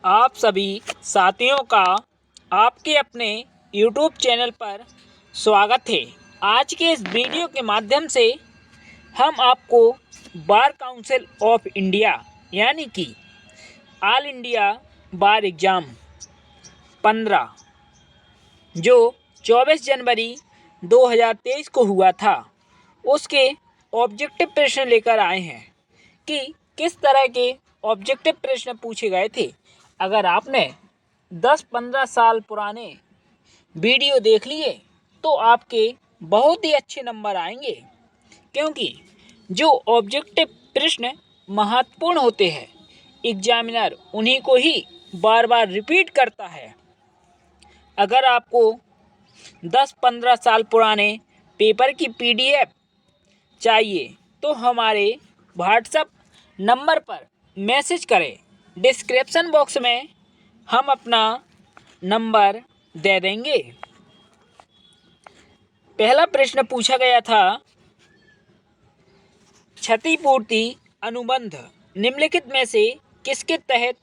आप सभी साथियों का आपके अपने YouTube चैनल पर स्वागत है। आज के इस वीडियो के माध्यम से हम आपको बार काउंसिल ऑफ इंडिया यानी कि ऑल इंडिया बार एग्ज़ाम 15 जो 24 जनवरी 2023 को हुआ था, उसके ऑब्जेक्टिव प्रश्न लेकर आए हैं कि किस तरह के ऑब्जेक्टिव प्रश्न पूछे गए थे। अगर आपने 10-15 साल पुराने वीडियो देख लिए तो आपके बहुत ही अच्छे नंबर आएंगे, क्योंकि जो ऑब्जेक्टिव प्रश्न महत्वपूर्ण होते हैं एग्जामिनर उन्हीं को ही बार बार रिपीट करता है। अगर आपको 10-15 साल पुराने पेपर की PDF चाहिए तो हमारे व्हाट्सएप नंबर पर मैसेज करें। डिस्क्रिप्शन बॉक्स में हम अपना नंबर दे देंगे। पहला प्रश्न पूछा गया था, क्षतिपूर्ति अनुबंध निम्नलिखित में से किसके तहत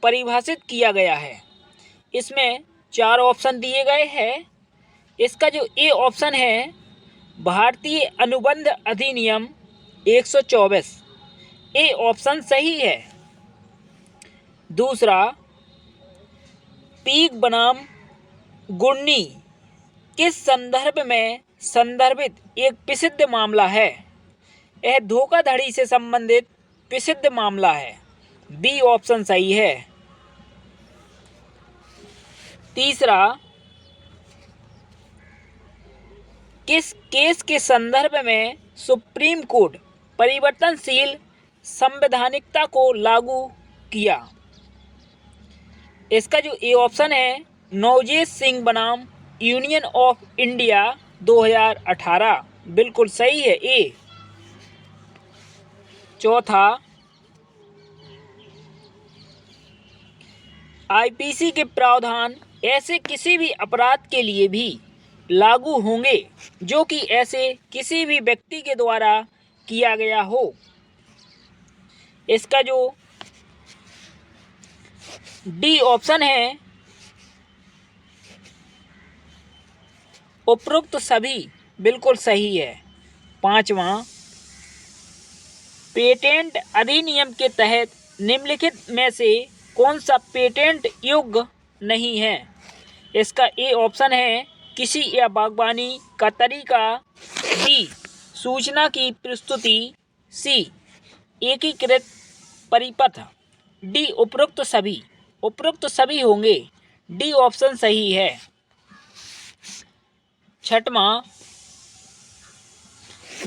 परिभाषित किया गया है। इसमें 4 ऑप्शन दिए गए हैं। इसका जो ए ऑप्शन है, भारतीय अनुबंध अधिनियम 124, ए ऑप्शन सही है। दूसरा, पीक बनाम गुर्नी किस संदर्भ में संदर्भित एक प्रसिद्ध मामला है। यह धोखाधड़ी से संबंधित प्रसिद्ध मामला है, बी ऑप्शन सही है। तीसरा, किस केस के संदर्भ में सुप्रीम कोर्ट परिवर्तनशील संवैधानिकता को लागू किया। इसका जो ए ऑप्शन है, नवजोत सिंह बनाम यूनियन ऑफ इंडिया 2018, बिल्कुल सही है, ए। चौथा, IPC के प्रावधान ऐसे किसी भी अपराध के लिए भी लागू होंगे जो कि ऐसे किसी भी व्यक्ति के द्वारा किया गया हो। इसका जो डी ऑप्शन है, उपरोक्त सभी, बिल्कुल सही है। पांचवा, पेटेंट अधिनियम के तहत निम्नलिखित में से कौन सा पेटेंट योग्य नहीं है। इसका ए ऑप्शन है, किसी या बागवानी का तरीका, बी सूचना की प्रस्तुति, सी एकीकृत परिपथ, डी उपरोक्त सभी। उपरोक्त सभी होंगे, डी ऑप्शन सही है। छठवां,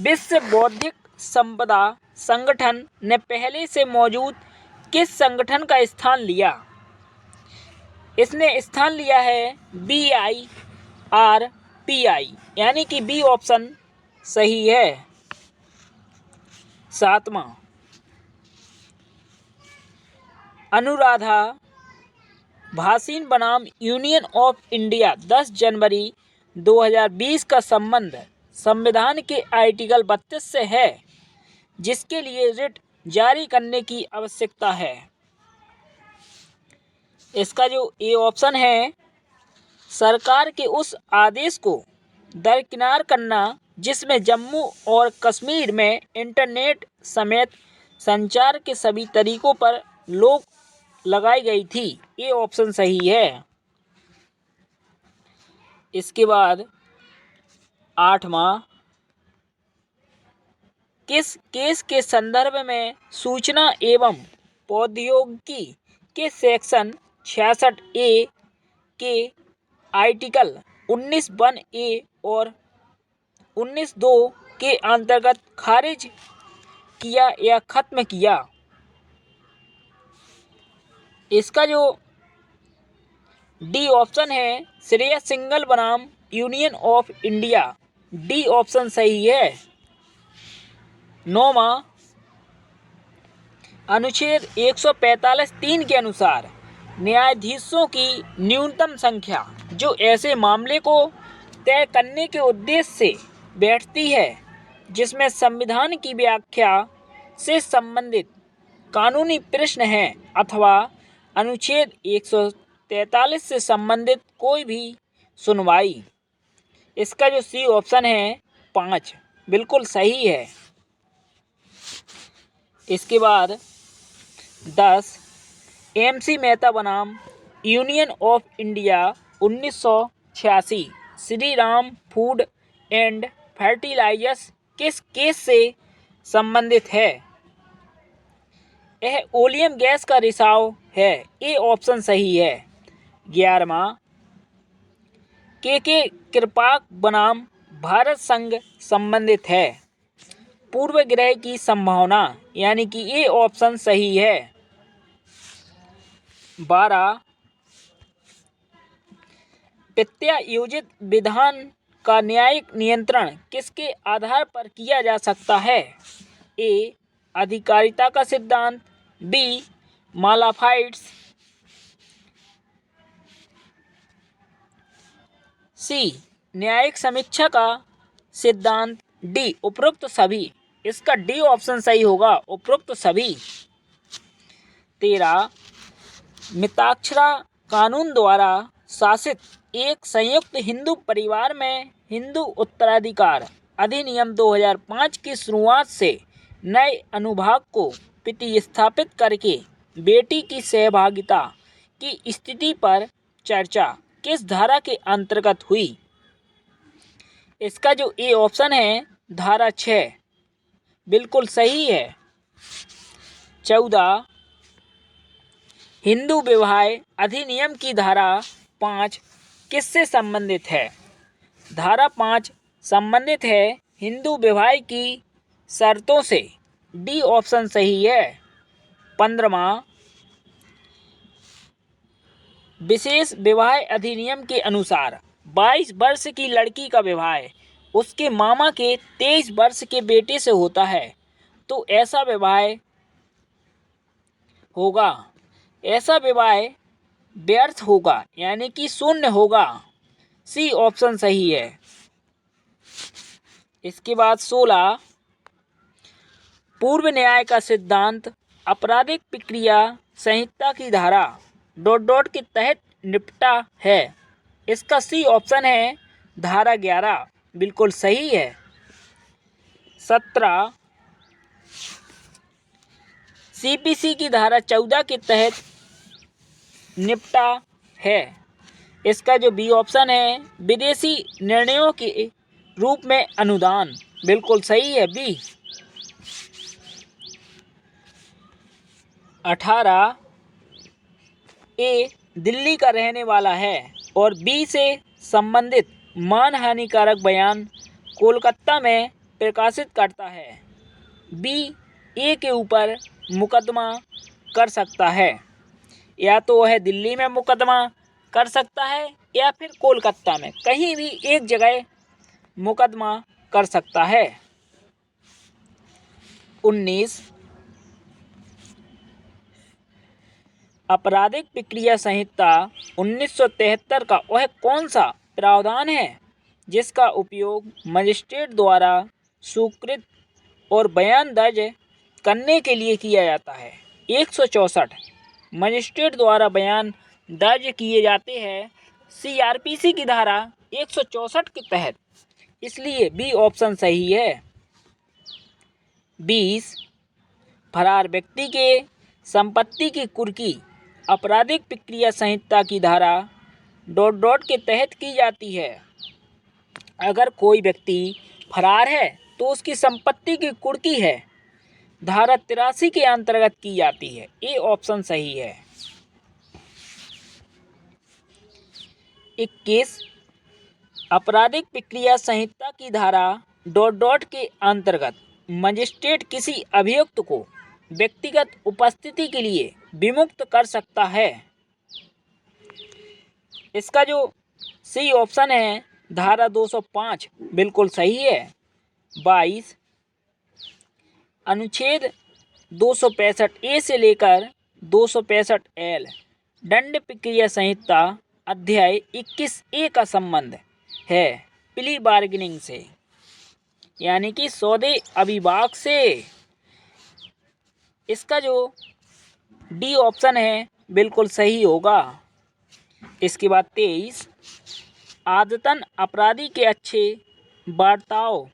विश्व बौद्धिक संपदा संगठन ने पहले से मौजूद किस संगठन का स्थान लिया। इसने स्थान लिया है BIRPI, यानी कि बी ऑप्शन सही है। सातवां, अनुराधा भासीन बनाम यूनियन ऑफ इंडिया 10 जनवरी 2020 का संबंध संविधान के आर्टिकल 32 से है, जिसके लिए रिट जारी करने की आवश्यकता है। इसका जो ए ऑप्शन है, सरकार के उस आदेश को दरकिनार करना जिसमें जम्मू और कश्मीर में इंटरनेट समेत संचार के सभी तरीकों पर रोक लगाई गई थी, ये ऑप्शन सही है। इसके बाद 8वां, किस केस के संदर्भ में सूचना एवं प्रौद्योगिकी के सेक्शन 66A के आर्टिकल 19(1)A और 19(2) के अंतर्गत खारिज किया या खत्म किया। इसका जो डी ऑप्शन है, श्रेयस सिंघल बनाम Union of India, D option सही है। 9वां, अनुच्छेद 145(3) के अनुसार न्यायाधीशों की न्यूनतम संख्या जो ऐसे मामले को तय करने के उद्देश्य से बैठती है जिसमें संविधान की व्याख्या से संबंधित कानूनी प्रश्न हैं अथवा अनुच्छेद 143 से संबंधित कोई भी सुनवाई। इसका जो सी ऑप्शन है 5 बिल्कुल सही है। इसके बाद 10 एमसी मेहता बनाम Union of India 1986 Shri Ram food and fertilisers किस केस से संबंधित है? यह ओलियम गैस का रिसाव है। ये ऑप्शन सही है। 11वां के कृपाक बनाम भारत संघ संबंधित है। पूर्व ग्रह की संभावना, यानी कि ये ऑप्शन सही है। 12 प्रत्यायोजित विधान का न्यायिक नियंत्रण किसके आधार पर किया जा सकता है? ए अधिकारिता का सिद्धांत, बी मालाफाइड्स, सी न्यायिक समीक्षा का सिद्धांत, डी उपरोक्त सभी। इसका डी ऑप्शन सही होगा, उपरोक्त सभी। 13 मिताक्षरा कानून द्वारा शासित एक संयुक्त हिंदू परिवार में हिंदू उत्तराधिकार अधिनियम 2005 की शुरुआत से नए अनुभाग को प्रतिस्थापित करके बेटी की सहभागिता की स्थिति पर चर्चा किस धारा के अंतर्गत हुई? इसका जो ए ऑप्शन है धारा 6 बिल्कुल सही है। 14 हिंदू विवाह अधिनियम की धारा 5 किससे संबंधित है? धारा 5 संबंधित है हिंदू विवाह की शर्तों से। डी ऑप्शन सही है। 15वां विशेष विवाह अधिनियम के अनुसार 22 वर्ष की लड़की का विवाह उसके मामा के 23 वर्ष के बेटे से होता है, तो ऐसा विवाह व्यर्थ होगा, यानी कि शून्य होगा। सी ऑप्शन सही है। इसके बाद 16 पूर्व न्याय का सिद्धांत आपराधिक प्रक्रिया संहिता की धारा ... के तहत निपटा है। इसका सी ऑप्शन है धारा 11 बिल्कुल सही है। 17 सीपीसी की धारा 14 के तहत निपटा है। इसका जो बी ऑप्शन है विदेशी निर्णयों के रूप में अनुदान बिल्कुल सही है, बी। 18 ए दिल्ली का रहने वाला है और बी से संबंधित मानहानिकारक बयान कोलकाता में प्रकाशित करता है। बी ए के ऊपर मुकदमा कर सकता है, या तो वह दिल्ली में मुकदमा कर सकता है या फिर कोलकाता में, कहीं भी एक जगह मुकदमा कर सकता है। 19 आपराधिक प्रक्रिया संहिता 1973 का वह कौन सा प्रावधान है जिसका उपयोग मजिस्ट्रेट द्वारा स्वीकृत और बयान दर्ज करने के लिए किया जाता है? 164 मजिस्ट्रेट द्वारा बयान दर्ज किए जाते हैं सीआरपीसी की धारा 164 के तहत, इसलिए बी ऑप्शन सही है। 20 फरार व्यक्ति के संपत्ति की कुर्की आपराधिक प्रक्रिया संहिता की धारा ... के तहत की जाती है। अगर कोई व्यक्ति फरार है तो उसकी संपत्ति की कुर्की है धारा 83 के अंतर्गत की जाती है। ये ऑप्शन सही है। 21 आपराधिक प्रक्रिया संहिता की धारा ... के अंतर्गत मजिस्ट्रेट किसी अभियुक्त को व्यक्तिगत उपस्थिति के लिए विमुक्त कर सकता है। इसका जो सी ऑप्शन है धारा 205 बिल्कुल सही है। 22 अनुच्छेद 265 ए से लेकर 265 एल दंड प्रक्रिया संहिता अध्याय 21 ए का संबंध है प्ली बार्गेनिंग से, यानी कि सौदे अभिभाग से। इसका जो डी ऑप्शन है बिल्कुल सही होगा। इसके बाद 23, आदतन अपराधी के अच्छे बर्ताव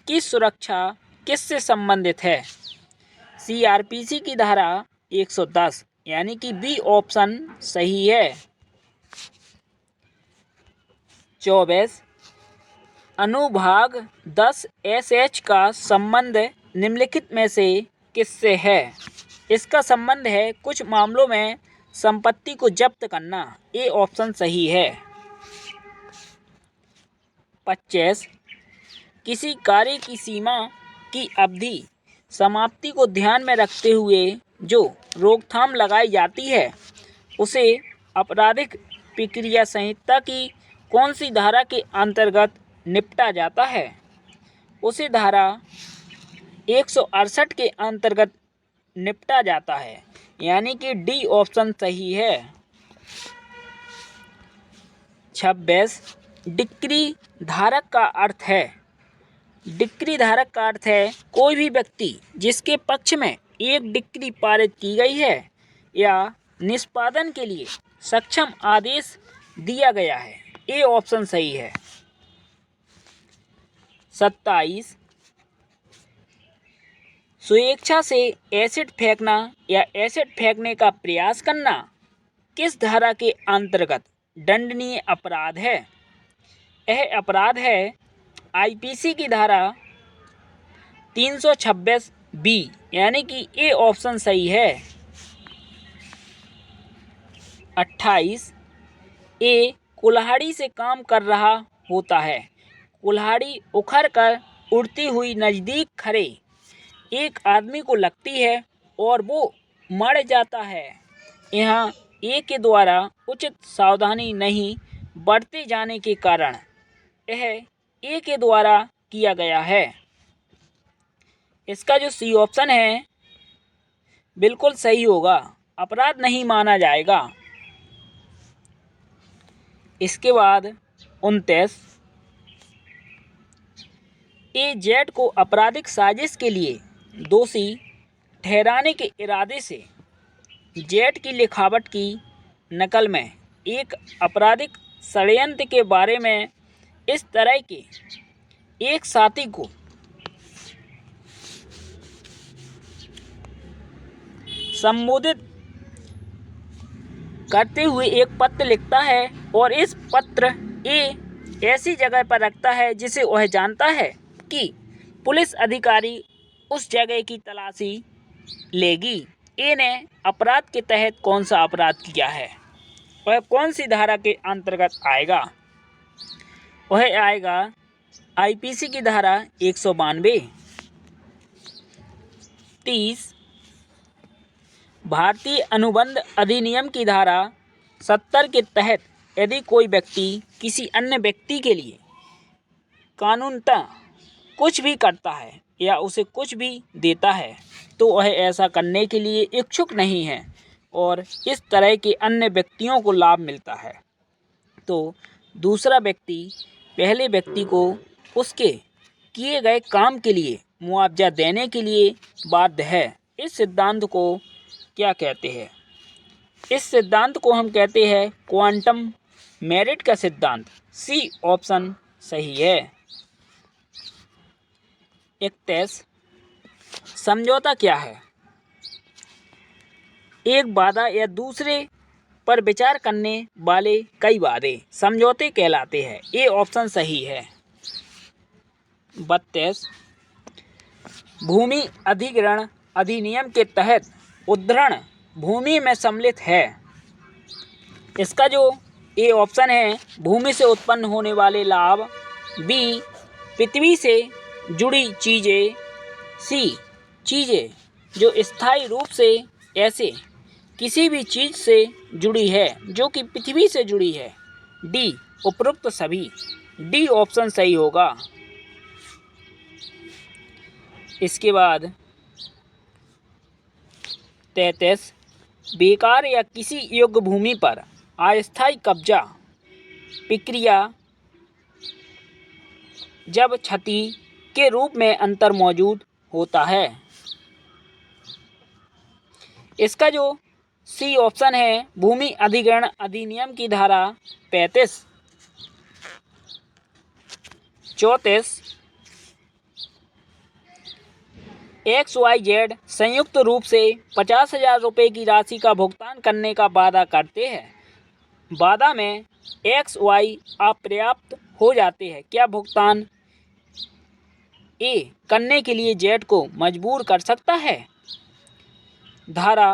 की सुरक्षा किससे संबंधित है? सीआरपीसी की धारा 110, यानी कि बी ऑप्शन सही है। 24, अनुभाग 10 SH का संबंध निम्नलिखित में से किससे है? इसका संबंध है कुछ मामलों में संपत्ति को जब्त करना। ए ऑप्शन सही है। 25, किसी कार्य की सीमा की अवधि समाप्ति को ध्यान में रखते हुए जो रोकथाम लगाई जाती है उसे आपराधिक प्रक्रिया संहिता की कौन सी धारा के अंतर्गत निपटा जाता है? उसे धारा 168 के अंतर्गत निपटा जाता है, यानी कि डी ऑप्शन सही है। 26, डिक्री धारक का अर्थ है। डिक्री धारक का अर्थ है कोई भी व्यक्ति जिसके पक्ष में एक डिक्री पारित की गई है या निष्पादन के लिए सक्षम आदेश दिया गया है। ए ऑप्शन सही है। 27, स्वेच्छा से एसिड फेंकना या एसिड फेंकने का प्रयास करना किस धारा के अंतर्गत दंडनीय अपराध है? यह अपराध है आईपीसी की धारा 326 बी, यानी कि ए ऑप्शन सही है। 28, ए कुल्हाड़ी से काम कर रहा होता है। कुल्हाड़ी उखड़ कर उड़ती हुई नज़दीक खड़े एक आदमी को लगती है और वो मर जाता है। यहाँ ए के द्वारा उचित सावधानी नहीं बरते जाने के कारण यह ए के द्वारा किया गया है। इसका जो सी ऑप्शन है बिल्कुल सही होगा, अपराध नहीं माना जाएगा। इसके बाद 29, ए जेड को आपराधिक साजिश के लिए दोषी ठहराने के इरादे से जेड की लिखावट की नकल में एक आपराधिक षड्यंत्र के बारे में इस तरह के एक साथी को संबोधित करते हुए एक पत्र लिखता है और इस पत्र ए ऐसी जगह पर रखता है जिसे वह जानता है कि पुलिस अधिकारी उस जगह की तलाशी लेगी। ए ने अपराध के तहत कौन सा अपराध किया है? वह कौन सी धारा के अंतर्गत आएगा? वह आएगा आईपीसी की धारा 192। 30, भारतीय अनुबंध अधिनियम की धारा 70 के तहत यदि कोई व्यक्ति किसी अन्य व्यक्ति के लिए कानूनतः कुछ भी करता है या उसे कुछ भी देता है तो वह ऐसा करने के लिए इच्छुक नहीं है और इस तरह के अन्य व्यक्तियों को लाभ मिलता है, तो दूसरा व्यक्ति पहले व्यक्ति को उसके किए गए काम के लिए मुआवजा देने के लिए बाध्य है। इस सिद्धांत को क्या कहते हैं? इस सिद्धांत को हम कहते हैं क्वांटम मेरिट का सिद्धांत। सी ऑप्शन सही है। 31, समझौता क्या है? एक वादा या दूसरे पर विचार करने वाले कई वादे समझौते कहलाते हैं। ए ऑप्शन सही है। 32, भूमि अधिग्रहण अधिनियम के तहत उद्धरण भूमि में सम्मिलित है। इसका जो ए ऑप्शन है भूमि से उत्पन्न होने वाले लाभ, बी पृथ्वी से जुड़ी चीज़ें, सी चीज़ें जो स्थायी रूप से ऐसे किसी भी चीज़ से जुड़ी है जो कि पृथ्वी से जुड़ी है, डी उपरोक्त सभी। डी ऑप्शन सही होगा। इसके बाद 33, बेकार या किसी योग्य भूमि पर अस्थायी कब्जा प्रक्रिया जब क्षति के रूप में अंतर मौजूद होता है। इसका जो सी ऑप्शन है भूमि अधिग्रहण अधिनियम की धारा 35। 34 XYZ संयुक्त रूप से 50,000 रुपये की राशि का भुगतान करने का वादा करते हैं। वादा में XY अपर्याप्त हो जाते हैं। क्या भुगतान ए करने के लिए जेड को मजबूर कर सकता है? धारा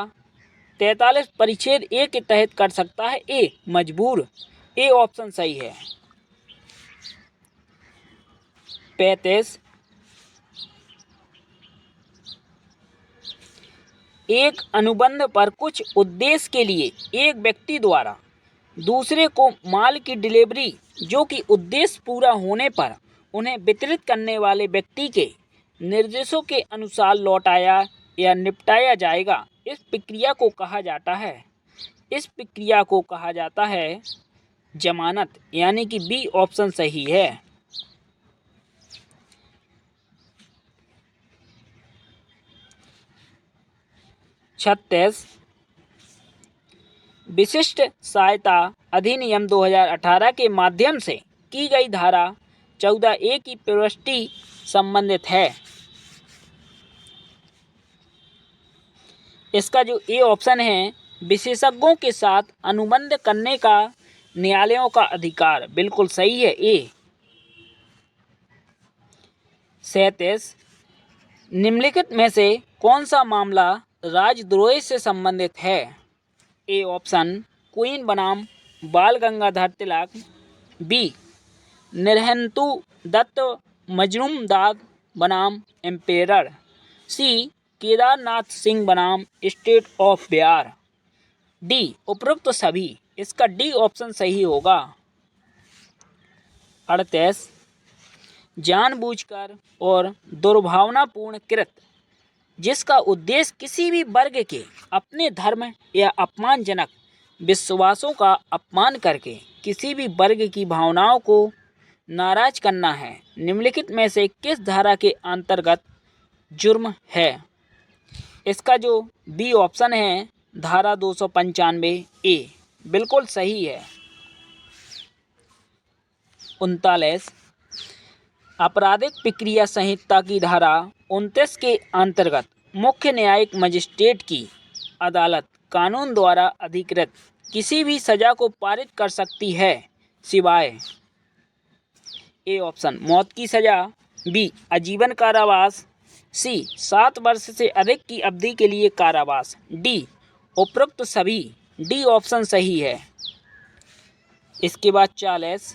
43 परिच्छेद ए के तहत कर सकता है। ए मजबूर। ए ऑप्शन सही है। 35 एक अनुबंध पर कुछ उद्देश्य के लिए एक व्यक्ति द्वारा दूसरे को माल की डिलीवरी जो कि उद्देश्य पूरा होने पर उन्हें वितरित करने वाले व्यक्ति के निर्देशों के अनुसार लौटाया या निपटाया जाएगा। इस प्रक्रिया को कहा जाता है जमानत, यानी कि बी ऑप्शन सही है। छत्तीस विशिष्ट सहायता अधिनियम 2018 के माध्यम से की गई धारा 14A की प्रविष्टि संबंधित है। इसका जो ए ऑप्शन है विशेषज्ञों के साथ अनुबंध करने का न्यायालयों का अधिकार, बिल्कुल सही है ए। 37 निम्नलिखित में से कौन सा मामला राजद्रोह से संबंधित है? ए ऑप्शन क्वीन बनाम बाल गंगाधर तिलक, बी निर्हंतु दत्त मजनूमदाद बनाम एम्पेरर, सी केदारनाथ सिंह बनाम स्टेट ऑफ बिहार, डी उपरोक्त सभी। इसका डी ऑप्शन सही होगा। 38 जानबूझकर और दुर्भावनापूर्ण कृत जिसका उद्देश्य किसी भी वर्ग के अपने धर्म या अपमानजनक विश्वासों का अपमान करके किसी भी वर्ग की भावनाओं को नाराज करना है, निम्नलिखित में से किस धारा के अंतर्गत जुर्म है? इसका जो बी ऑप्शन है धारा 295 ए, बिल्कुल सही है। 39 आपराधिक प्रक्रिया संहिता की धारा 29 के अंतर्गत मुख्य न्यायिक मजिस्ट्रेट की अदालत कानून द्वारा अधिकृत किसी भी सजा को पारित कर सकती है सिवाय ए ऑप्शन मौत की सजा, बी आजीवन कारावास, सी 7 वर्ष से अधिक की अवधि के लिए कारावास, डी उपरोक्त सभी। डी ऑप्शन सही है। इसके बाद 40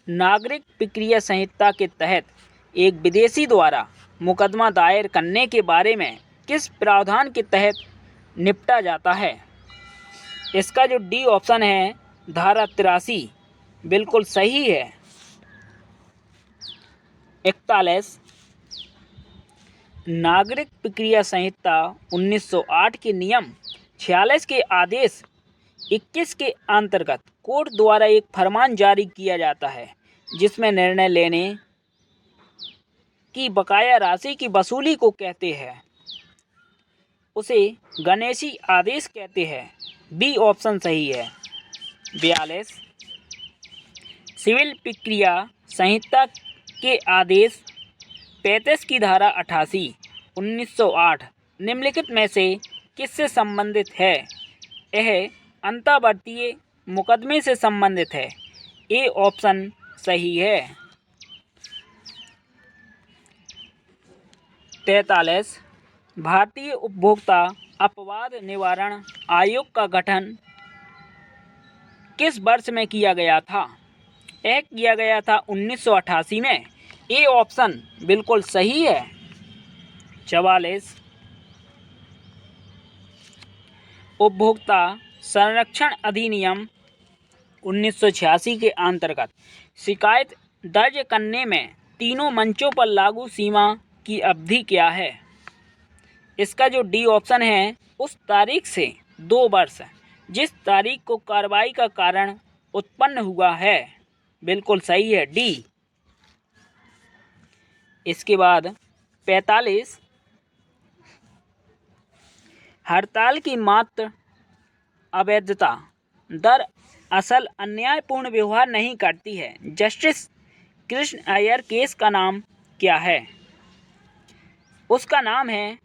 नागरिक प्रक्रिया संहिता के तहत एक विदेशी द्वारा मुकदमा दायर करने के बारे में किस प्रावधान के तहत निपटा जाता है? इसका जो डी ऑप्शन है धारा 83, बिल्कुल सही है। 41 नागरिक प्रक्रिया संहिता 1908 के नियम 46 के आदेश 21 के अंतर्गत कोर्ट द्वारा एक फरमान जारी किया जाता है जिसमें निर्णय लेने की बकाया राशि की वसूली को कहते हैं, उसे गणेशी आदेश कहते हैं। बी ऑप्शन सही है। 42 सिविल प्रक्रिया संहिता के आदेश 35 की धारा 88 1908 निम्नलिखित में से किससे संबंधित है? यह अंतर्वर्तीय मुकदमे से संबंधित है। ए ऑप्शन सही है। 43 भारतीय उपभोक्ता अपवाद निवारण आयोग का गठन किस वर्ष में किया गया था? यह किया गया था 1988 में। ए ऑप्शन बिल्कुल सही है। 44 उपभोक्ता संरक्षण अधिनियम 1986 के अंतर्गत शिकायत दर्ज करने में तीनों मंचों पर लागू सीमा की अवधि क्या है? इसका जो डी ऑप्शन है उस तारीख से 2 वर्ष जिस तारीख को कार्रवाई का कारण उत्पन्न हुआ है, बिल्कुल सही है डी। इसके बाद 45 हड़ताल की मात्र अवैधता दरअसल अन्यायपूर्ण व्यवहार नहीं करती है। जस्टिस कृष्ण अय्यर केस का नाम क्या है? उसका नाम है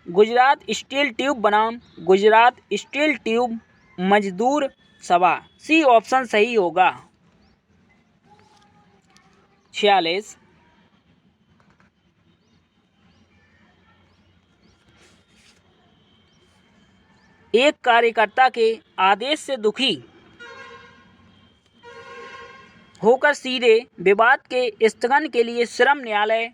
गुजरात स्टील ट्यूब बनाम गुजरात स्टील ट्यूब मजदूर सभा। सी ऑप्शन सही होगा। 46। एक कार्यकर्ता के आदेश से दुखी होकर सीधे विवाद के स्थगन के लिए श्रम न्यायालय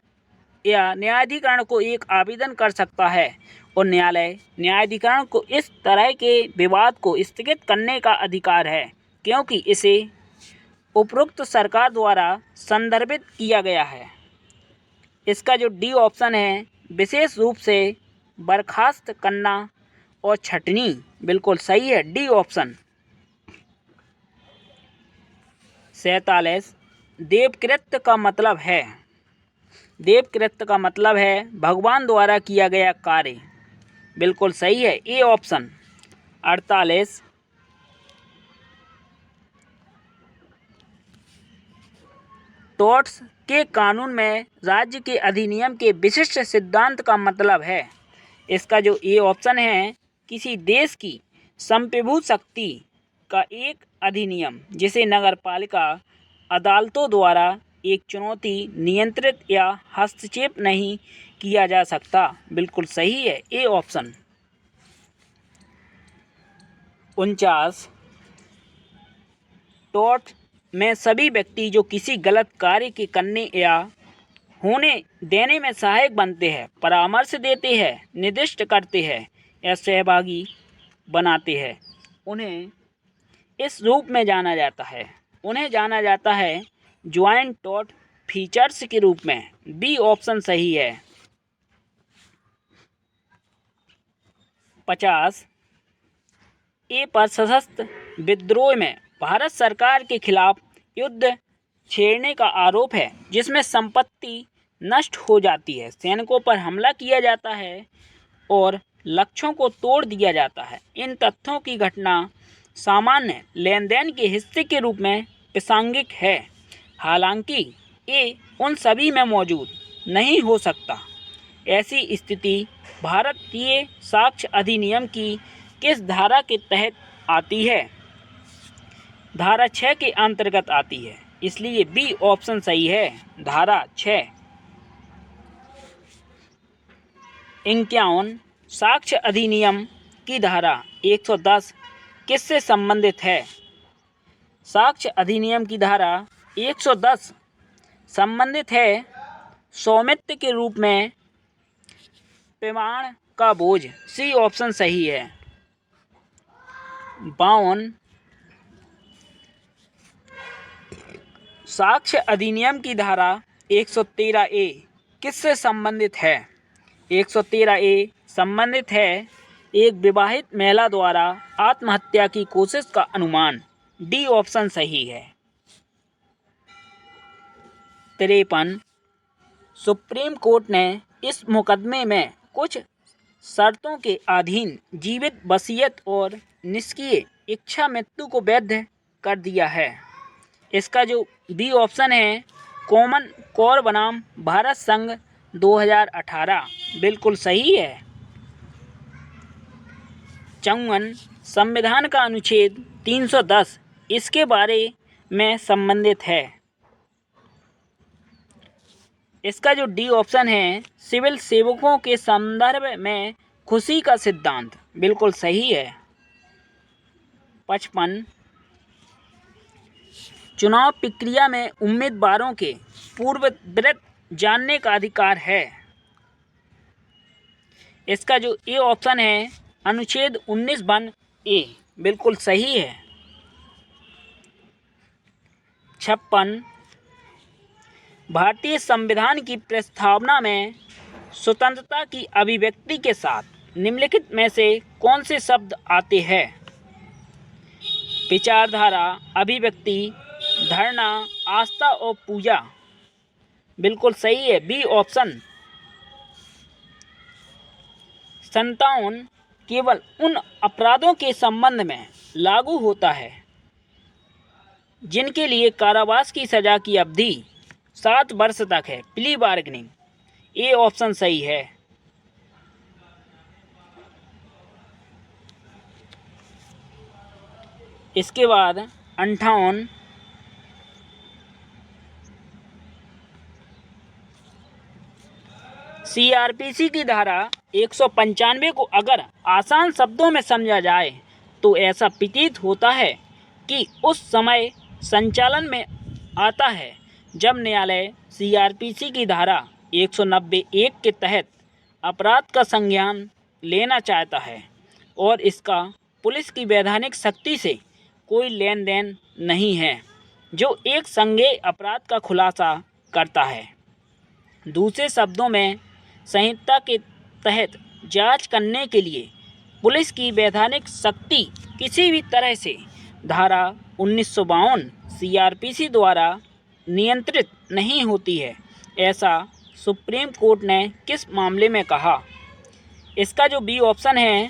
या न्यायाधिकरण को एक आवेदन कर सकता है और न्यायालय न्यायाधिकरण को इस तरह के विवाद को स्थगित करने का अधिकार है, क्योंकि इसे उपरोक्त सरकार द्वारा संदर्भित किया गया है। इसका जो डी ऑप्शन है, विशेष रूप से बर्खास्त करना और छटनी, बिल्कुल सही है, डी ऑप्शन। 47। देवकृत्य का मतलब है? देवकृत्य का मतलब है भगवान द्वारा किया गया कार्य, बिल्कुल सही है, ए ऑप्शन। 48। टॉर्ट्स के कानून में राज्य के अधिनियम के विशिष्ट सिद्धांत का मतलब है? इसका जो ए ऑप्शन है, किसी देश की संप्रभु शक्ति का एक अधिनियम जिसे नगरपालिका अदालतों द्वारा एक चुनौती, नियंत्रित या हस्तक्षेप नहीं किया जा सकता, बिल्कुल सही है, ए ऑप्शन। 49। टॉर्ट में सभी व्यक्ति जो किसी गलत कार्य के करने या होने देने में सहायक बनते हैं, परामर्श देते हैं, निर्दिष्ट करते हैं या सहभागी बनाते हैं, उन्हें इस रूप में जाना जाता है। उन्हें जाना जाता है ज्वाइंट टॉर्ट फीचर्स के रूप में। बी ऑप्शन सही है। 50। ए पर सशस्त्र विद्रोह में भारत सरकार के खिलाफ युद्ध छेड़ने का आरोप है, जिसमें संपत्ति नष्ट हो जाती है, सैनिकों पर हमला किया जाता है और लक्ष्यों को तोड़ दिया जाता है। इन तथ्यों की घटना सामान्य लेन देन के हिस्से के रूप में प्रासंगिक है, हालांकि ये उन सभी में मौजूद नहीं हो सकता। ऐसी स्थिति भारतीय साक्ष्य अधिनियम की किस धारा के तहत आती है? धारा 6 के अंतर्गत आती है, इसलिए बी ऑप्शन सही है, धारा 6। 51। साक्ष्य अधिनियम की धारा 110 किससे संबंधित है? साक्ष्य अधिनियम की धारा 110 संबंधित है स्वामित्व के रूप में प्रमाण का बोझ। सी ऑप्शन सही है। 52। साक्ष्य अधिनियम की धारा 113 ए किससे संबंधित है? 113 ए संबंधित है एक विवाहित महिला द्वारा आत्महत्या की कोशिश का अनुमान। डी ऑप्शन सही है। 53। सुप्रीम कोर्ट ने इस मुकदमे में कुछ शर्तों के अधीन जीवित वसीयत और निष्क्रिय इच्छा मृत्यु को वैध कर दिया है। इसका जो बी ऑप्शन है, कॉमन कोर बनाम भारत संघ 2018, बिल्कुल सही है। 54। संविधान का अनुच्छेद 310 इसके बारे में संबंधित है। इसका जो डी ऑप्शन है, सिविल सेवकों के संदर्भ में खुशी का सिद्धांत, बिल्कुल सही है। 55। चुनाव प्रक्रिया में उम्मीदवारों के पूर्ववत जानने का अधिकार है। इसका जो ए ऑप्शन है, अनुच्छेद 19 ए, बिल्कुल सही है। 56। भारतीय संविधान की प्रस्तावना में स्वतंत्रता की अभिव्यक्ति के साथ निम्नलिखित में से कौन से शब्द आते हैं? विचारधारा, अभिव्यक्ति, धरना, आस्था और पूजा, बिल्कुल सही है, बी ऑप्शन। 57। केवल उन अपराधों के संबंध में लागू होता है जिनके लिए कारावास की सज़ा की अवधि 7 वर्ष तक है। प्ली बार्गेनिंग, ये ऑप्शन सही है। इसके बाद 58 CRPC की धारा 195 को अगर आसान शब्दों में समझा जाए तो ऐसा प्रतीत होता है कि उस समय संचालन में आता है जब न्यायालय CRPC की धारा 190(1) के तहत अपराध का संज्ञान लेना चाहता है और इसका पुलिस की वैधानिक शक्ति से कोई लेन देन नहीं है, जो एक संज्ञेय अपराध का खुलासा करता है। दूसरे शब्दों में, संहिता के तहत जांच करने के लिए पुलिस की वैधानिक शक्ति किसी भी तरह से धारा 1952 CRPC द्वारा नियंत्रित नहीं होती है। ऐसा सुप्रीम कोर्ट ने किस मामले में कहा? इसका जो बी ऑप्शन है,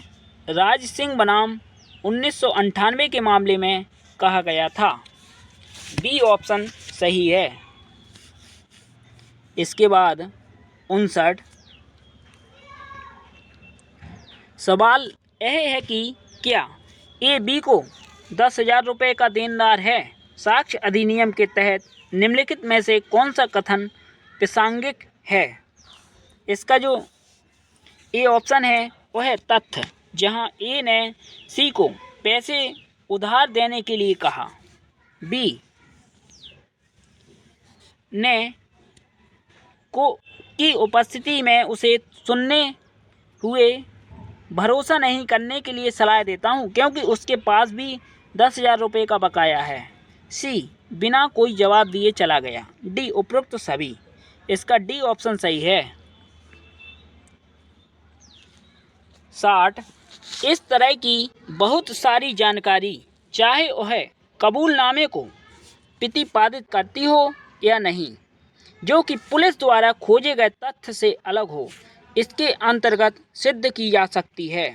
राज सिंह बनाम 1998 के मामले में कहा गया था। बी ऑप्शन सही है। इसके बाद 59 सवाल यह है कि क्या ए बी को 10,000 रुपये का देनदार है? साक्ष्य अधिनियम के तहत निम्नलिखित में से कौन सा कथन प्रासंगिक है? इसका जो ए ऑप्शन है वह है तथ्य, जहां ए ने सी को पैसे उधार देने के लिए कहा। बी ने को की उपस्थिति में उसे सुनने हुए भरोसा नहीं करने के लिए सलाह देता हूं क्योंकि उसके पास भी 10,000 रुपये का बकाया है। सी बिना कोई जवाब दिए चला गया। डी उपरोक्त सभी। इसका डी ऑप्शन सही है। 60 इस तरह की बहुत सारी जानकारी, चाहे वह कबूलनामे को प्रतिपादित करती हो या नहीं, जो कि पुलिस द्वारा खोजे गए तथ्य से अलग हो, इसके अंतर्गत सिद्ध की जा सकती है।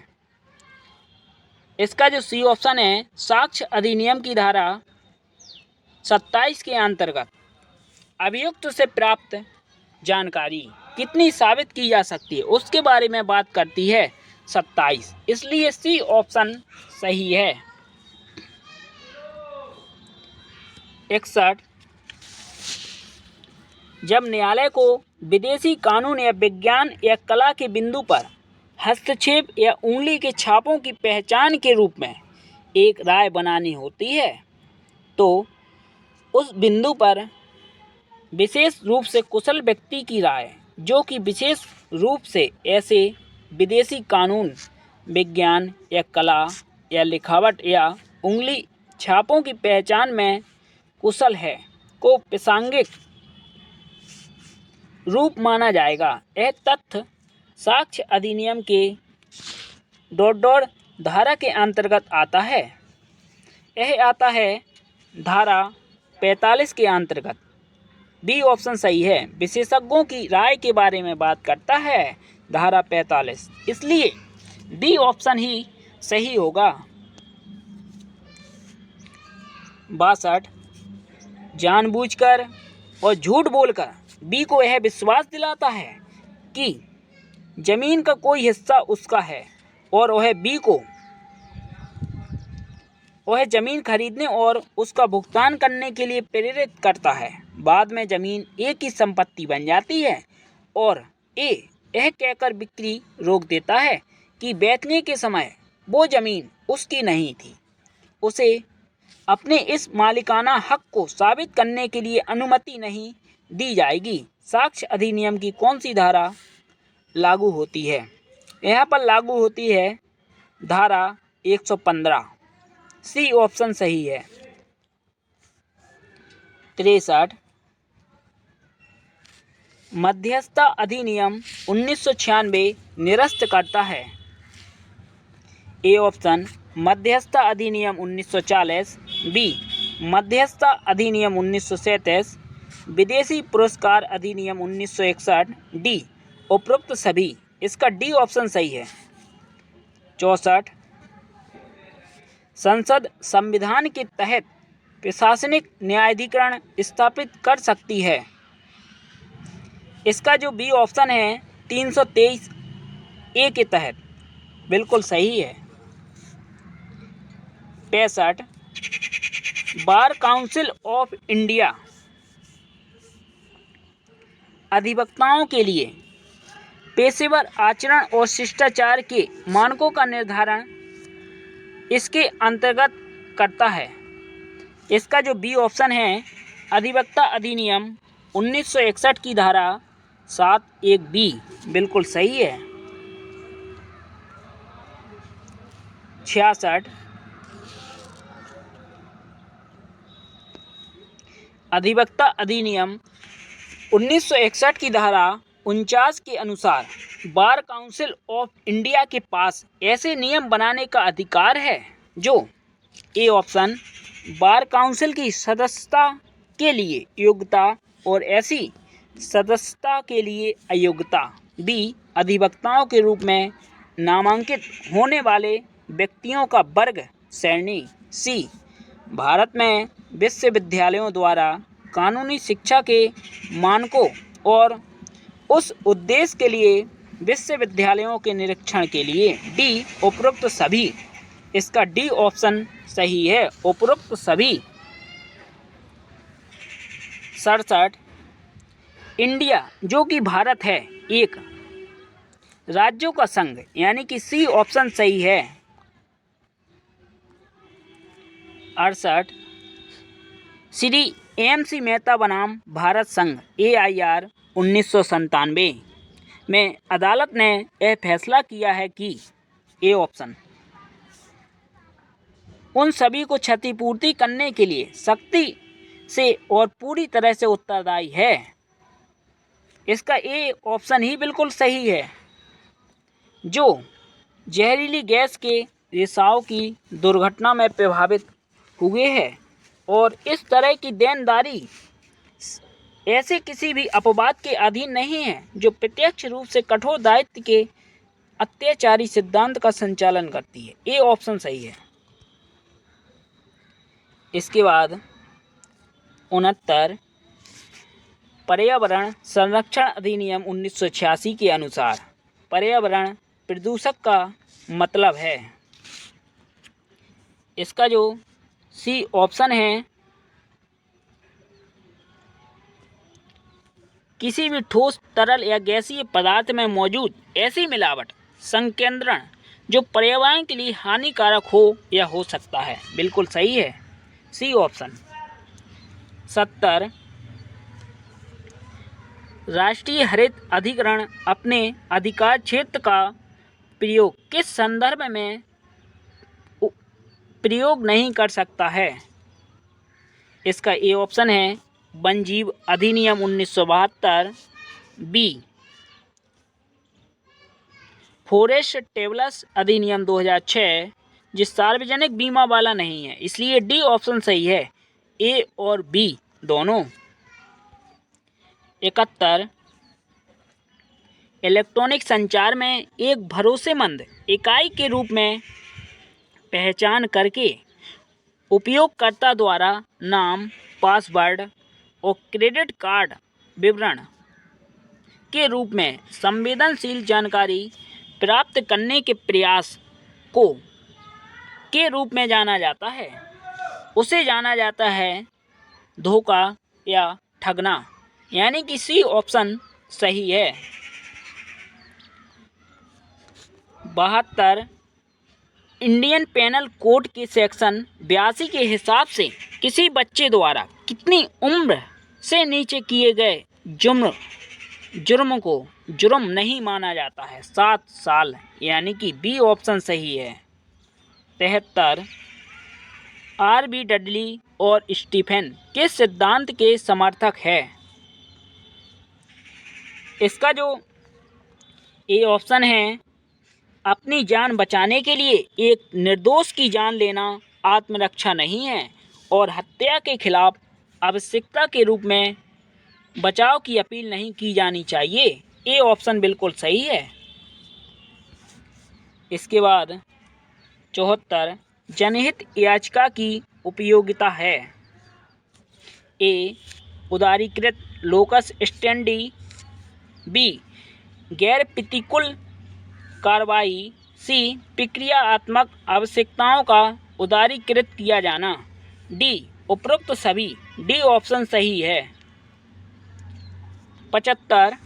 इसका जो सी ऑप्शन है, साक्ष्य अधिनियम की धारा 27 के अंतर्गत अभियुक्त से प्राप्त जानकारी कितनी साबित की जा सकती है, उसके बारे में बात करती है 27, इसलिए सी ऑप्शन सही है। 61 जब न्यायालय को विदेशी कानून या विज्ञान या कला के बिंदु पर हस्तक्षेप या उंगली के छापों की पहचान के रूप में एक राय बनानी होती है, तो उस बिंदु पर विशेष रूप से कुशल व्यक्ति की राय, जो कि विशेष रूप से ऐसे विदेशी कानून, विज्ञान या कला या लिखावट या उंगली छापों की पहचान में कुशल है, को प्रासंगिक रूप माना जाएगा। यह तथ्य साक्ष्य अधिनियम के धारा के अंतर्गत आता है। यह आता है धारा 45 के अंतर्गत। बी ऑप्शन सही है। विशेषज्ञों की राय के बारे में बात करता है धारा 45, इसलिए बी ऑप्शन ही सही होगा। 62 जानबूझकर और झूठ बोलकर बी को यह विश्वास दिलाता है कि जमीन का कोई हिस्सा उसका है और वह जमीन खरीदने और उसका भुगतान करने के लिए प्रेरित करता है। बाद में जमीन ए की संपत्ति बन जाती है और ए यह कहकर बिक्री रोक देता है कि बेचने के समय वो जमीन उसकी नहीं थी। उसे अपने इस मालिकाना हक को साबित करने के लिए अनुमति नहीं दी जाएगी। साक्ष्य अधिनियम की कौन सी धारा लागू होती है? यहाँ पर लागू होती है धारा 115। सी ऑप्शन सही है। 63 मध्यस्थता अधिनियम 1996 निरस्त करता है। ए ऑप्शन मध्यस्थता अधिनियम 1940, बी मध्यस्थता अधिनियम 1937, विदेशी पुरस्कार अधिनियम 1961, डी उपरोक्त सभी। इसका डी ऑप्शन सही है। 64, संसद संविधान के तहत प्रशासनिक न्यायाधिकरण स्थापित कर सकती है। इसका जो बी ऑप्शन है 323 ए के तहत, बिल्कुल सही है। 65, बार काउंसिल ऑफ इंडिया अधिवक्ताओं के लिए पेशेवर आचरण और शिष्टाचार के मानकों का निर्धारण इसके अंतर्गत करता है। इसका जो बी ऑप्शन है अधिवक्ता अधिनियम 1961 की धारा 7(1) बी, बिल्कुल सही है। 66, अधिवक्ता अधिनियम 1961 की धारा 49 के अनुसार बार काउंसिल ऑफ इंडिया के पास ऐसे नियम बनाने का अधिकार है जो ए ऑप्शन बार काउंसिल की सदस्यता के लिए योग्यता और ऐसी सदस्यता के लिए अयोग्यता, बी अधिवक्ताओं के रूप में नामांकित होने वाले व्यक्तियों का वर्ग श्रेणी, सी भारत में विश्वविद्यालयों द्वारा कानूनी शिक्षा के मानकों और उस उद्देश्य के लिए विश्वविद्यालयों के निरीक्षण के लिए, डी उपरोक्त सभी। इसका डी ऑप्शन सही है, उपरोक्त सभी। 67, इंडिया जो कि भारत है एक राज्यों का संघ, यानी कि सी ऑप्शन सही है। 68, श्री एम.सी. मेहता बनाम भारत संघ AIR 1997 में अदालत ने यह फैसला किया है कि ए ऑप्शन उन सभी को क्षतिपूर्ति करने के लिए सख्ती से और पूरी तरह से उत्तरदायी है। इसका ए ऑप्शन ही बिल्कुल सही है, जो जहरीली गैस के रिसाव की दुर्घटना में प्रभावित हुए हैं और इस तरह की देनदारी ऐसे किसी भी अपवाद के अधीन नहीं है जो प्रत्यक्ष रूप से कठोर दायित्व के अत्याचारी सिद्धांत का संचालन करती है। ए ऑप्शन सही है। इसके बाद 69, पर्यावरण संरक्षण अधिनियम 1986 के अनुसार पर्यावरण प्रदूषक का मतलब है। इसका जो सी ऑप्शन है किसी भी ठोस, तरल या गैसीय पदार्थ में मौजूद ऐसी मिलावट, संकेंद्रण जो पर्यावरण के लिए हानिकारक हो या हो सकता है, बिल्कुल सही है, सी ऑप्शन। 70, राष्ट्रीय हरित अधिकरण अपने अधिकार क्षेत्र का प्रयोग किस संदर्भ में प्रयोग नहीं कर सकता है। इसका ए ऑप्शन है वन जीव अधिनियम 1972, बी फॉरेस्ट टेबल्स अधिनियम 2006 जो सार्वजनिक बीमा वाला नहीं है, इसलिए डी ऑप्शन सही है, ए और बी दोनों। 71, इलेक्ट्रॉनिक संचार में एक भरोसेमंद इकाई के रूप में पहचान करके उपयोगकर्ता द्वारा नाम, पासवर्ड और क्रेडिट कार्ड विवरण के रूप में संवेदनशील जानकारी प्राप्त करने के प्रयास को के रूप में जाना जाता है। उसे जाना जाता है धोखा या ठगना, यानी कि सी ऑप्शन सही है। 72, इंडियन पेनल कोड के सेक्शन 82 के हिसाब से किसी बच्चे द्वारा कितनी उम्र से नीचे किए गए जुर्म को जुर्म नहीं माना जाता है, 7 साल, यानी कि बी ऑप्शन सही है। 73, R.B. डडली और स्टीफेन किस सिद्धांत के समर्थक है। इसका जो ए ऑप्शन है अपनी जान बचाने के लिए एक निर्दोष की जान लेना आत्मरक्षा नहीं है और हत्या के खिलाफ आवश्यकता के रूप में बचाव की अपील नहीं की जानी चाहिए। ए ऑप्शन बिल्कुल सही है। इसके बाद 74 जनहित याचिका की उपयोगिता है। ए उदारीकृत लोकस स्टैंडी, बी गैर प्रतिकूल कार्रवाई, सी प्रक्रियात्मक आवश्यकताओं का उदारीकृत किया जाना, डी उपरोक्त सभी। डी ऑप्शन सही है। 75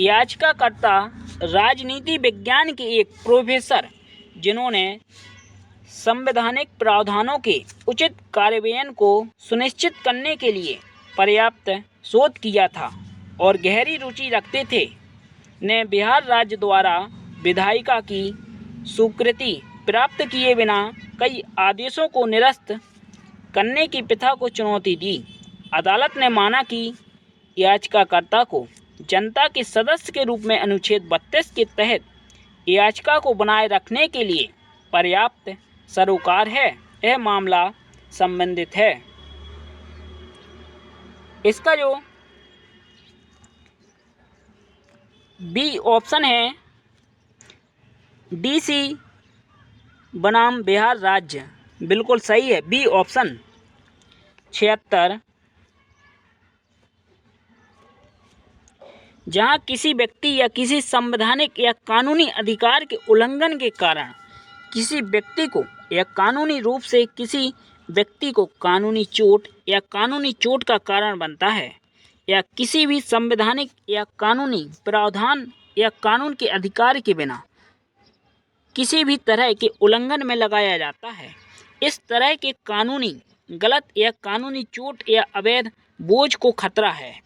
याचिकाकर्ता राजनीति विज्ञान के एक प्रोफेसर जिन्होंने संवैधानिक प्रावधानों के उचित कार्यान्वयन को सुनिश्चित करने के लिए पर्याप्त शोध किया था और गहरी रुचि रखते थे, ने बिहार राज्य द्वारा विधायिका की स्वीकृति प्राप्त किए बिना कई आदेशों को निरस्त करने की प्रथा को चुनौती दी। अदालत ने माना कि याचिकाकर्ता को जनता के सदस्य के रूप में अनुच्छेद 32 के तहत याचिका को बनाए रखने के लिए पर्याप्त सरोकार है। यह मामला संबंधित है। इसका जो बी ऑप्शन है, डीसी बनाम बिहार राज्य, बिल्कुल सही है, बी ऑप्शन। 76 जहां किसी व्यक्ति या किसी संवैधानिक या कानूनी अधिकार के उल्लंघन के कारण किसी व्यक्ति को या कानूनी रूप से किसी व्यक्ति को कानूनी चोट या कानूनी चोट का कारण बनता है, या किसी भी संवैधानिक या कानूनी प्रावधान या कानून के अधिकार के बिना किसी भी तरह के उल्लंघन में लगाया जाता है, इस तरह के कानूनी गलत या कानूनी चोट या अवैध बोझ को खतरा है,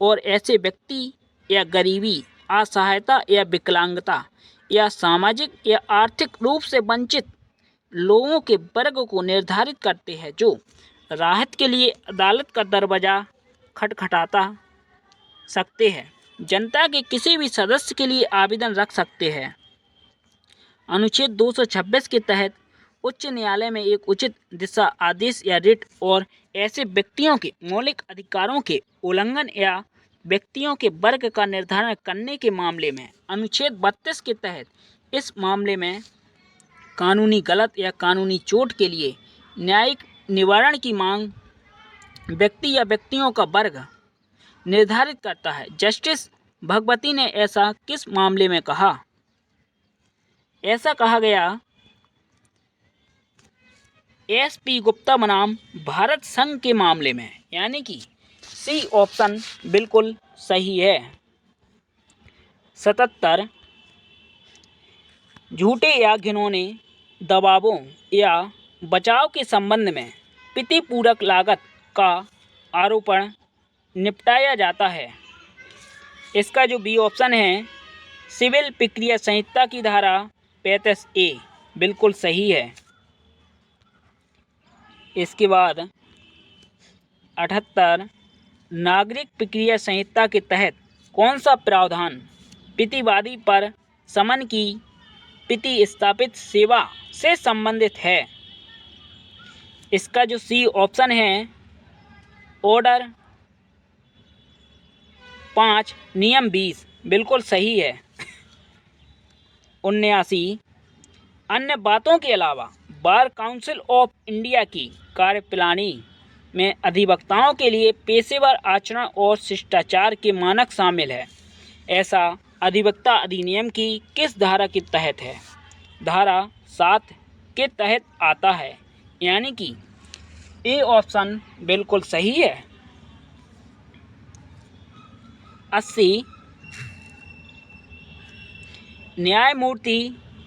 और ऐसे व्यक्ति या गरीबी, असहायता या विकलांगता या सामाजिक या आर्थिक रूप से वंचित लोगों के वर्ग को निर्धारित करते हैं, जो राहत के लिए अदालत का दरवाजा खटखटाता सकते हैं, जनता के किसी भी सदस्य के लिए आवेदन रख सकते हैं। अनुच्छेद 226 के तहत उच्च न्यायालय में एक उचित दिशा आदेश या रिट और ऐसे व्यक्तियों के मौलिक अधिकारों के उल्लंघन या व्यक्तियों के वर्ग का निर्धारण करने के मामले में अनुच्छेद 32 के तहत इस मामले में कानूनी गलत या कानूनी चोट के लिए न्यायिक निवारण की मांग व्यक्ति या व्यक्तियों का वर्ग निर्धारित करता है। जस्टिस भगवती ने ऐसा किस मामले में कहा? ऐसा कहा गया एस.पी. गुप्ता बनाम भारत संघ के मामले में, यानी कि सी ऑप्शन बिल्कुल सही है। 77 झूठे या घिनौने दबावों या बचाव के संबंध में प्रतिपूरक लागत का आरोपण निपटाया जाता है। इसका जो बी ऑप्शन है, सिविल प्रक्रिया संहिता की धारा 35A, बिल्कुल सही है। इसके बाद 78 नागरिक प्रक्रिया संहिता के तहत कौन सा प्रावधान प्रतिवादी पर समन की प्रतिस्थापित सेवा से संबंधित है? इसका जो सी ऑप्शन है, ऑर्डर 5 नियम 20, बिल्कुल सही है। 79 अन्य बातों के अलावा बार काउंसिल ऑफ इंडिया की कार्यप्रणाली में अधिवक्ताओं के लिए पेशेवर आचरण और शिष्टाचार के मानक शामिल है। ऐसा अधिवक्ता अधिनियम की किस धारा के तहत है? धारा 7 के तहत आता है, यानी कि ए ऑप्शन बिल्कुल सही है। 80 न्यायमूर्ति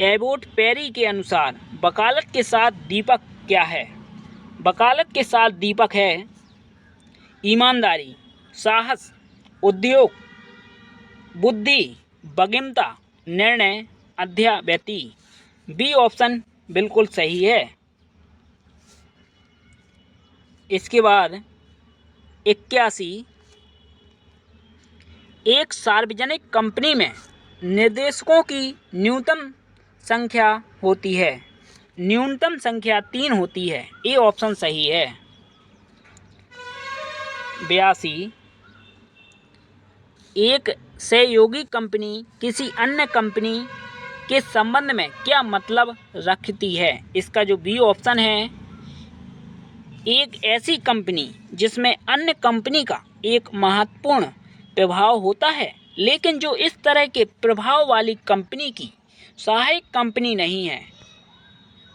एबोट पेरी के अनुसार वकालत के साथ दीपक क्या है? वकालत के साथ दीपक है ईमानदारी, साहस, उद्योग, बुद्धि, बगिमता, निर्णय, अध्यावधि। बी ऑप्शन बिल्कुल सही है। इसके बाद 81 एक सार्वजनिक कंपनी में निर्देशकों की न्यूनतम संख्या होती है। न्यूनतम संख्या 3 होती है। ए ऑप्शन सही है। 82 एक सहयोगी कंपनी किसी अन्य कंपनी के संबंध में क्या मतलब रखती है? इसका जो बी ऑप्शन है, एक ऐसी कंपनी जिसमें अन्य कंपनी का एक महत्वपूर्ण प्रभाव होता है, लेकिन जो इस तरह के प्रभाव वाली कंपनी की सहायक कंपनी नहीं है,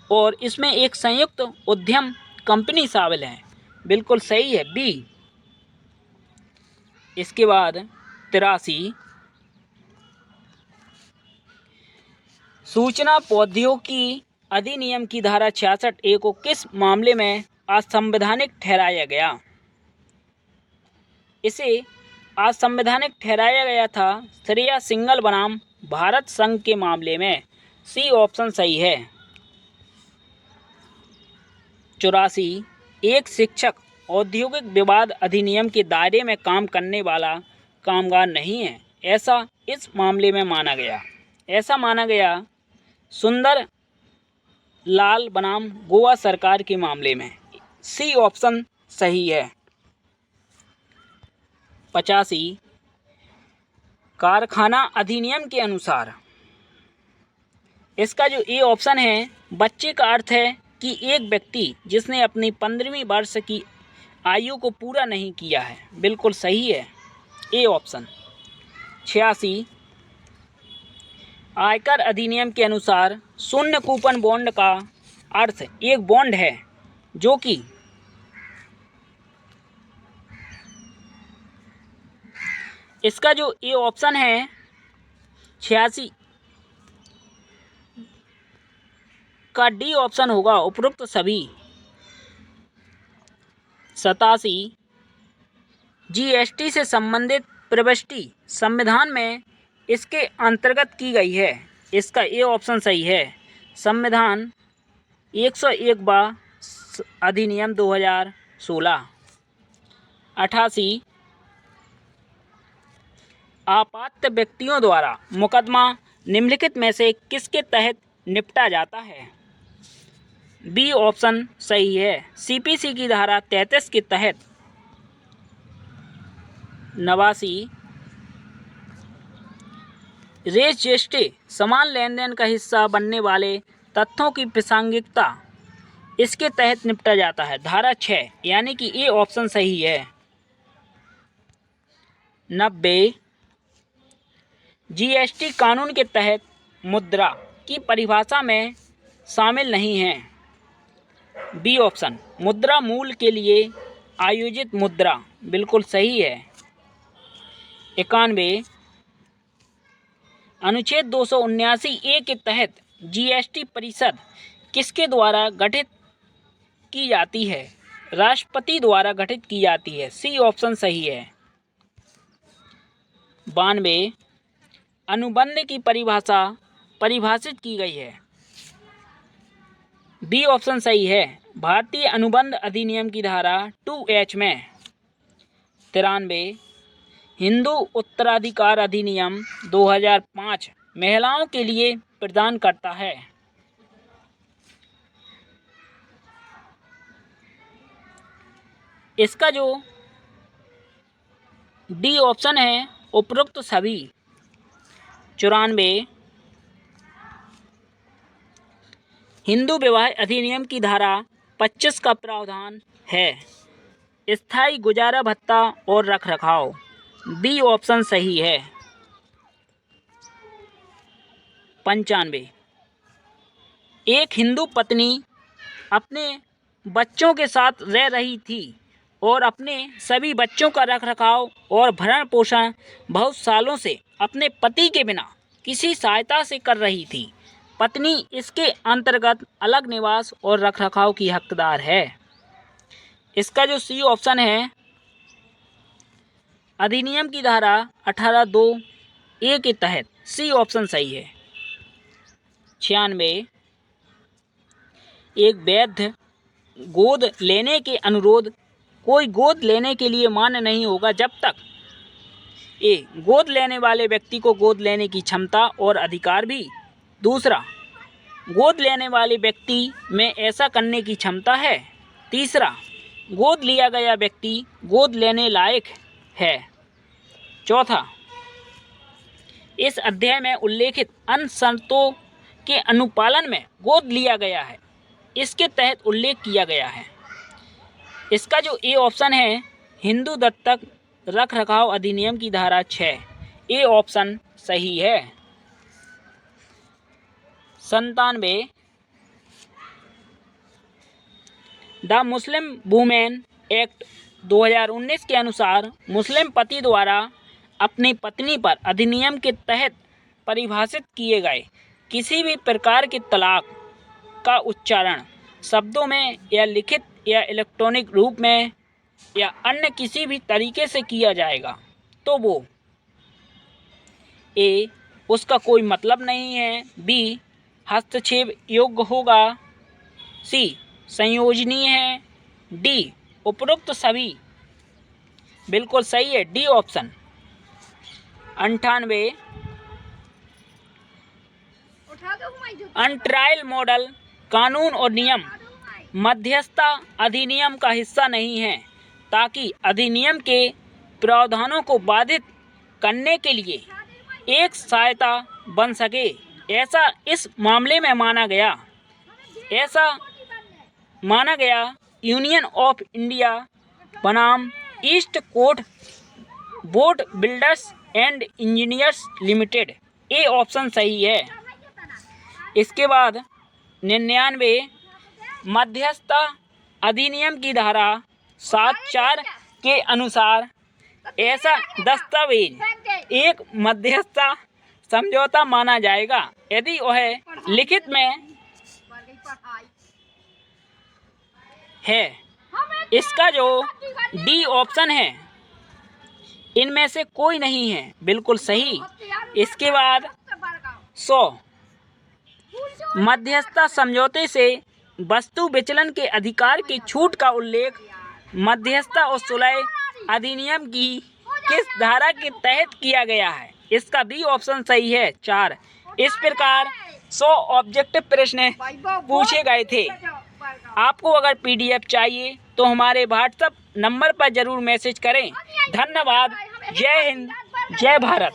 और इसमें एक संयुक्त उद्यम कंपनी शामिल है। बिल्कुल सही है बी। इसके बाद 83, सूचना प्रौद्योगिकी अधिनियम की धारा 66A को किस मामले में असंवैधानिक ठहराया गया? इसे असंवैधानिक ठहराया गया था श्रेया सिंगल बनाम भारत संघ के मामले में। सी ऑप्शन सही है। 84, एक शिक्षक औद्योगिक विवाद अधिनियम के दायरे में काम करने वाला कामगार नहीं है, ऐसा इस मामले में माना गया। ऐसा माना गया सुंदर लाल बनाम गोवा सरकार के मामले में। सी ऑप्शन सही है। 85, कारखाना अधिनियम के अनुसार, इसका जो ए ऑप्शन है, बच्चे का अर्थ है कि एक व्यक्ति जिसने अपनी 15वीं वर्ष की आयु को पूरा नहीं किया है। बिल्कुल सही है ए ऑप्शन। 86, आयकर अधिनियम के अनुसार शून्य कूपन बॉन्ड का अर्थ एक बॉन्ड है जो कि इसका जो ए ऑप्शन है 86 का डी ऑप्शन होगा, उपरोक्त सभी। 87, जीएसटी से संबंधित प्रविष्टि संविधान में इसके अंतर्गत की गई है। इसका ए ऑप्शन सही है। संविधान 101वां अधिनियम 2016। 88, आपात व्यक्तियों द्वारा मुकदमा निम्नलिखित में से किसके तहत निपटा जाता है? बी ऑप्शन सही है। सीपीसी की धारा 33 के तहत। 89, रेस जेस्टे समान लेन देन का हिस्सा बनने वाले तथ्यों की प्रासंगिकता इसके तहत निपटा जाता है। धारा 6, यानी कि ए ऑप्शन सही है। 90, जीएसटी कानून के तहत मुद्रा की परिभाषा में शामिल नहीं है। बी ऑप्शन, मुद्रा मूल्य के लिए आयोजित मुद्रा। बिल्कुल सही है। 91, अनुच्छेद 279A के तहत जीएसटी परिषद किसके द्वारा गठित की जाती है? राष्ट्रपति द्वारा गठित की जाती है। सी ऑप्शन सही है। 92, अनुबंध की परिभाषा परिभाषित की गई है। बी ऑप्शन सही है। भारतीय अनुबंध अधिनियम की धारा 2H में। 93, हिंदू उत्तराधिकार अधिनियम 2005 महिलाओं के लिए प्रदान करता है। इसका जो डी ऑप्शन है, उपरोक्त सभी। 94, हिंदू विवाह अधिनियम की धारा 25 का प्रावधान है स्थायी गुजारा भत्ता और रखरखाव। बी ऑप्शन सही है। 95, एक हिंदू पत्नी अपने बच्चों के साथ रह रही थी और अपने सभी बच्चों का रखरखाव और भरण पोषण बहुत सालों से अपने पति के बिना किसी सहायता से कर रही थी। पत्नी इसके अंतर्गत अलग निवास और रखरखाव की हकदार है। इसका जो सी ऑप्शन है, अधिनियम की धारा 18(2)A के तहत। सी ऑप्शन सही है। 96, एक वैध गोद लेने के अनुरोध कोई गोद लेने के लिए मान्य नहीं होगा जब तक ए गोद लेने वाले व्यक्ति को गोद लेने की क्षमता और अधिकार भी, दूसरा गोद लेने वाले व्यक्ति में ऐसा करने की क्षमता है, तीसरा गोद लिया गया व्यक्ति गोद लेने लायक है, चौथा इस अध्याय में उल्लेखित अन्य शर्तों के अनुपालन में गोद लिया गया है, इसके तहत उल्लेख किया गया है। इसका जो ए ऑप्शन है, हिंदू दत्तक रख रखाव अधिनियम की धारा 6, ए ऑप्शन सही है। 97 द मुस्लिम वुमेन एक्ट 2019 के अनुसार मुस्लिम पति द्वारा अपनी पत्नी पर अधिनियम के तहत परिभाषित किए गए किसी भी प्रकार के तलाक का उच्चारण शब्दों में या लिखित या इलेक्ट्रॉनिक रूप में या अन्य किसी भी तरीके से किया जाएगा तो वो ए उसका कोई मतलब नहीं है, बी हस्तक्षेप योग्य होगा, सी संयोजनीय है, डी उपरोक्त सभी। बिल्कुल सही है डी ऑप्शन। 98 अनट्रायल मॉडल कानून और नियम मध्यस्थता अधिनियम का हिस्सा नहीं है ताकि अधिनियम के प्रावधानों को बाधित करने के लिए एक सहायता बन सके, ऐसा इस मामले में माना गया। यूनियन ऑफ इंडिया बनाम East Coast Boat Builders and Engineers Limited, A option सही है। इसके बाद 99 मध्यस्थता अधिनियम की धारा 7(4) के अनुसार ऐसा दस्तावेज एक मध्यस्थता समझौता माना जाएगा यदि वह लिखित में है। इसका जो डी ऑप्शन है, इनमें से कोई नहीं है, बिल्कुल सही। इसके बाद 100 मध्यस्थता समझौते से वस्तु विचलन के अधिकार की छूट का उल्लेख मध्यस्थता और सुलह अधिनियम की किस धारा के तहत किया गया है? इसका बी ऑप्शन सही है 4। इस प्रकार 100 ऑब्जेक्टिव प्रश्न पूछे गए थे। आपको अगर पीडीएफ चाहिए तो हमारे व्हाट्सएप नंबर पर ज़रूर मैसेज करें। धन्यवाद। जय हिंद, जय भारत।